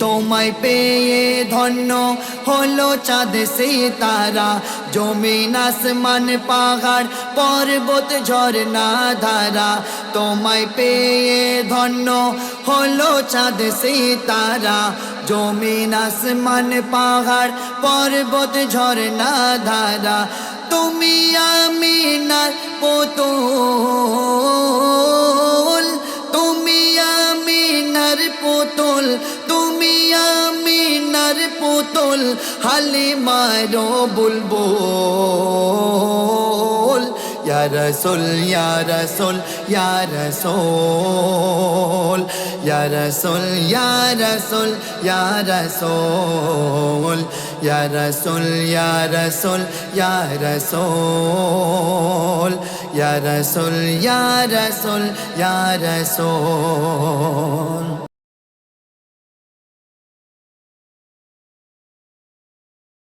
তোমায় পেয়ে ধন্য হলো চাঁদ সিতারা, জমিন আসমান পাহাড় পর্বত ঝরনা ধারা। তোমায় পেয়ে ধন্য হলো চাঁদ সিতারা, জমিন আসমান পাহাড় পর্বত ঝরনা ধারা। তুমি আমিনার পুতুল, তুমি আমিনার পুতুল, তুমি আমিনার পুতুল, হালিমার বুলবুল। ইয়া রাসূল ইয়া রাসূল ইয়া রাসূল, ইয়া রাসূল ইয়া রাসূল ইয়া রাসূল, ইয়া রাসূল ইয়া রাসূল ইয়া রাসূল, ইয়া রাসূল ইয়া রাসূল ইয়া রাসূল।